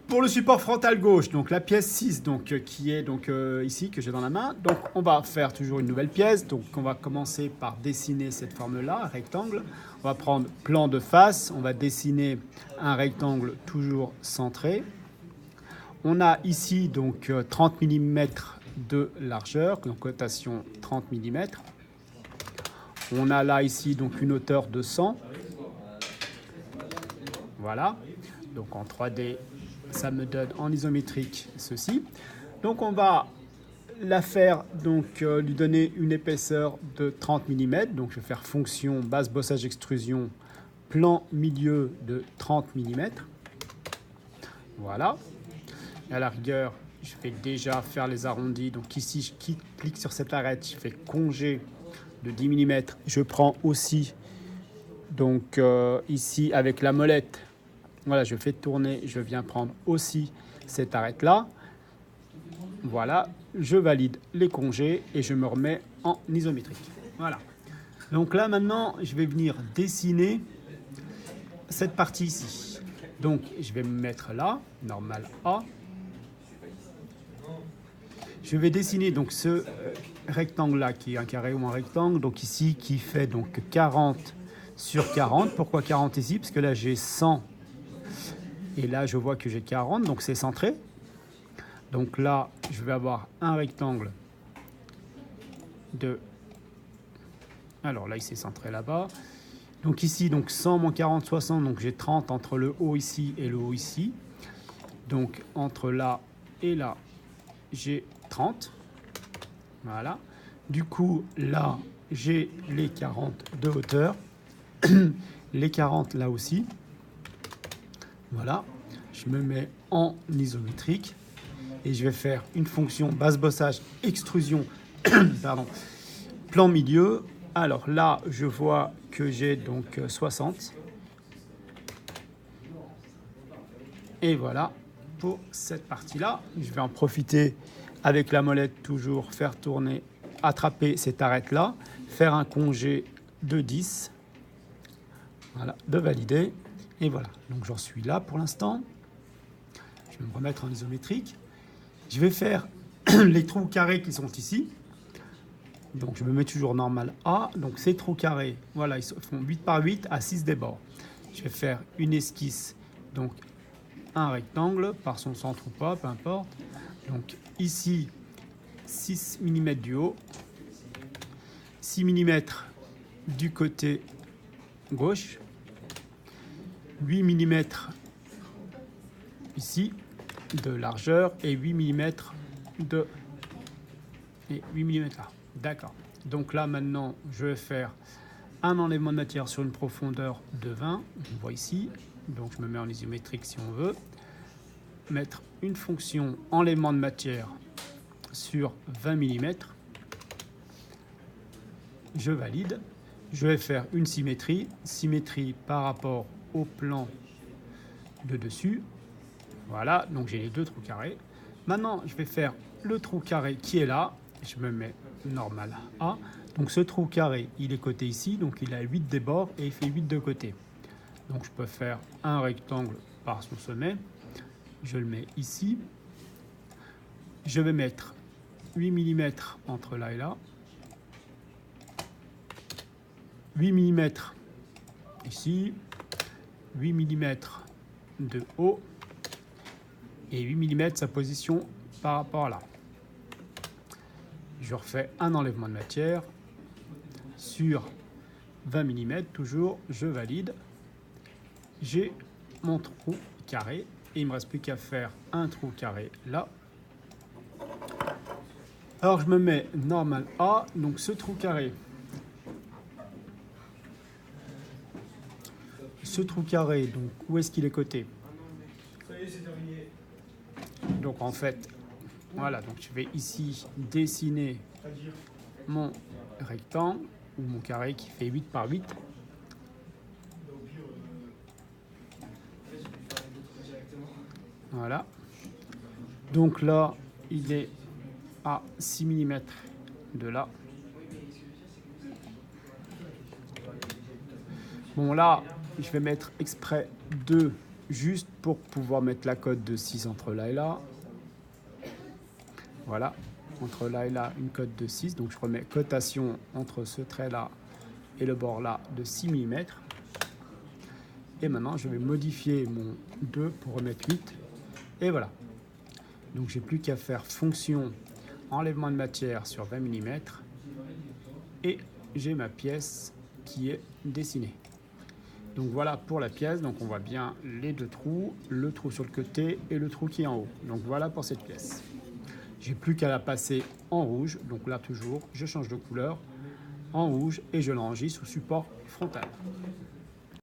Pour le support frontal gauche, donc la pièce 6, donc, qui est donc, ici, que j'ai dans la main. Donc on va faire toujours une nouvelle pièce. Donc on va commencer par dessiner cette forme-là, un rectangle. On va prendre plan de face, on va dessiner un rectangle toujours centré. On a ici donc 30 mm de largeur, donc cotation 30 mm. On a là ici donc une hauteur de 100. Voilà. Donc en 3D, ça me donne en isométrique ceci. Donc on va la faire, donc lui donner une épaisseur de 30 mm. Donc je vais faire fonction base bossage extrusion plan milieu de 30 mm. Voilà. Et à la rigueur, je vais déjà faire les arrondis. Donc ici, je clique sur cette arête, je fais congé de 10 mm. Je prends aussi, donc ici avec la molette, voilà, je fais tourner, je viens prendre aussi cette arête-là. Voilà, je valide les congés et je me remets en isométrique. Voilà. Donc là, maintenant, je vais venir dessiner cette partie ici. Donc, je vais me mettre là, normal A. Je vais dessiner donc ce rectangle-là, qui est un carré ou un rectangle, donc ici, qui fait donc 40 sur 40. Pourquoi 40 ici? Parce que là, j'ai 100. Et là, je vois que j'ai 40, donc c'est centré. Donc là, je vais avoir un rectangle de... Alors là, il s'est centré là-bas. Donc ici, donc 100 moins 40, 60. Donc j'ai 30 entre le haut ici et le haut ici. Donc entre là et là, j'ai 30. Voilà. Du coup, là, j'ai les 40 de hauteur. Les 40 là aussi. Voilà. Je me mets en isométrique. Et je vais faire une fonction basse bossage extrusion pardon, plan milieu. Alors là, je vois que j'ai donc 60. Et voilà pour cette partie-là. Je vais en profiter avec la molette, toujours faire tourner, attraper cette arête-là, faire un congé de 10. Voilà, de valider. Et voilà, donc j'en suis là pour l'instant. Je vais me remettre en isométrique. Je vais faire les trous carrés qui sont ici. Donc je me mets toujours normal A. Donc ces trous carrés, voilà, ils font 8 par 8 à 6 des bords. Je vais faire une esquisse, donc un rectangle, par son centre ou pas, peu importe. Donc ici, 6 mm du haut, 6 mm du côté gauche, 8 mm ici de largeur et 8 mm de... Et 8 mm là. D'accord. Donc là, maintenant, je vais faire un enlèvement de matière sur une profondeur de 20. On voit ici. Donc, je me mets en isométrique si on veut. Mettre une fonction enlèvement de matière sur 20 mm. Je valide. Je vais faire une symétrie. Symétrie par rapport au plan de dessus. Voilà. Donc, j'ai les deux trous carrés. Maintenant, je vais faire le trou carré qui est là. Je me mets normal A. Donc ce trou carré, il est coté ici, donc il a 8 des bords et il fait 8 de côté. Donc je peux faire un rectangle par son sommet. Je le mets ici. Je vais mettre 8 mm entre là et là. 8 mm ici. 8 mm de haut. Et 8 mm sa position par rapport à là. Je refais un enlèvement de matière sur 20 mm, toujours, je valide. J'ai mon trou carré et il ne me reste plus qu'à faire un trou carré là. Alors je me mets normal A, donc ce trou carré. Ce trou carré, donc où est-ce qu'il est coté? Donc en fait, voilà, donc je vais ici dessiner mon rectangle ou mon carré qui fait 8 par 8. Voilà. Donc là, il est à 6 mm de là. Bon là, je vais mettre exprès 2 juste pour pouvoir mettre la cote de 6 entre là et là. Voilà, entre là et là, une cote de 6. Donc je remets cotation entre ce trait-là et le bord là de 6 mm. Et maintenant, je vais modifier mon 2 pour remettre 8. Et voilà. Donc j'ai plus qu'à faire fonction enlèvement de matière sur 20 mm. Et j'ai ma pièce qui est dessinée. Donc voilà pour la pièce. Donc on voit bien les deux trous, le trou sur le côté et le trou qui est en haut. Donc voilà pour cette pièce. J'ai plus qu'à la passer en rouge. Donc là toujours, je change de couleur en rouge et je l'enregistre sous support frontal.